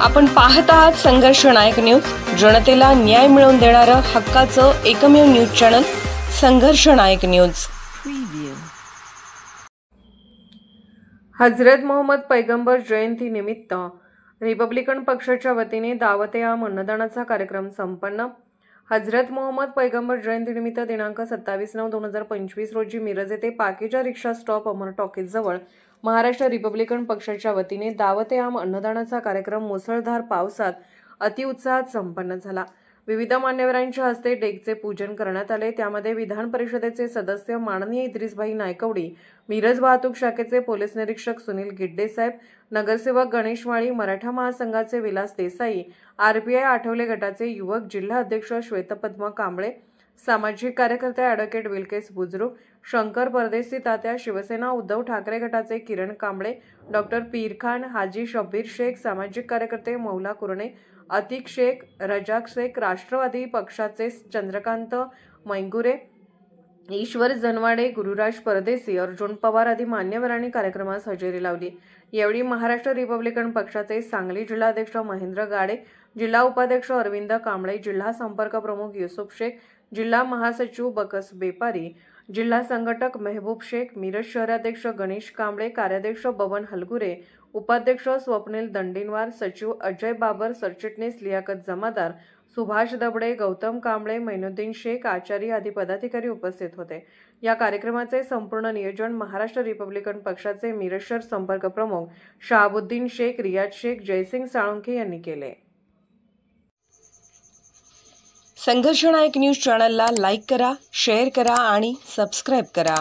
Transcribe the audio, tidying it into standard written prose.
आपण पाहत आहात संघर्ष नायक न्यूज, जनतेला न्याय मिळवून देणारं हक्काचं एकमेव न्यूज चॅनल संघर्ष नायक न्यूज। हजरत मोहम्मद पैगंबर जयंती निमित्त रिपब्लिकन पक्षाच्या वतीने दावत-ए-आम अन्नदानाचा कार्यक्रम संपन्न। हजरत मोहम्मद पैगंबर जयंती निमित्त दिनांक 27/9/2025 रोजी मिरज येथे पाकीजा रिक्षा स्टॉप अमर टॉकीज जवळ महाराष्ट्र रिपब्लिकन पक्षाच्या वतीने दावत-ए-आम अन्नदानाचा कार्यक्रम मुसळधार पावसात अतिउत्साहात संपन्न झाला। विविध मान्यवरांच्या हस्ते डेकचे पूजन करण्यात आले। त्यामध्ये विधान परिषदेचे सदस्य माननीय इद्रिसभाई नायकवडी, मिरज वाहतूक शाखेचे पोलीस निरीक्षक सुनील गिड्डे साहेब, नगरसेवक गणेश माळी, मराठा महासंघाचे विलास देसाई, आरपीआय आठवले गटाचे युवक जिल्हा अध्यक्ष श्वेतपद्मा कांबळे, सामाजिक कार्यकर्ते ॲडव्होकेट विलकेस बुजरुक, शंकर परदेसी तात्या, शिवसेना उद्धव ठाकरे गटाचे किरण कांबळे, डॉक्टर पीर खान, हाजी शब्बीर शेख, सामाजिक कार्यकर्ते मौला कुरणे, अतिक शेख, रजाक शेख, राष्ट्रवादी पक्षाचे चंद्रकांत मैंगुरे, ईश्वर जनवाडे, गुरुराज परदेसी, अर्जुन पवार आदी मान्यवरांनी कार्यक्रमास हजेरी लावली। यावेळी महाराष्ट्र रिपब्लिकन पक्षाचे सांगली जिल्हाध्यक्ष महेंद्र गाडे, जिल्हा उपाध्यक्ष अरविंद कांबळे, जिल्हा संपर्क प्रमुख युसुफ शेख, जिल्हा महासचिव बकस बेपारी, जिल्हा संघटक मेहबूब शेख, मिरज शहराध्यक्ष गणेश कांबळे, कार्याध्यक्ष बबन हलगुरे, उपाध्यक्ष स्वप्नील दंडीनवार, सचिव अजय बाबर, सरचिटणीस लियाकत जमादार, सुभाष दबडे, गौतम कांबळे, मैनुद्दीन शेख, आचारी आदी पदाधिकारी उपस्थित होते। या कार्यक्रमाचे संपूर्ण नियोजन महाराष्ट्र रिपब्लिकन पक्षाचे मिरज शहर संपर्क प्रमुख शहाबुद्दीन शेख, रियाज शेख, जयसिंग साळुंखे यांनी केले। संघर्ष नायक न्यूज चॅनलला लाईक करा, शेअर करा आणि सबस्क्राईब करा।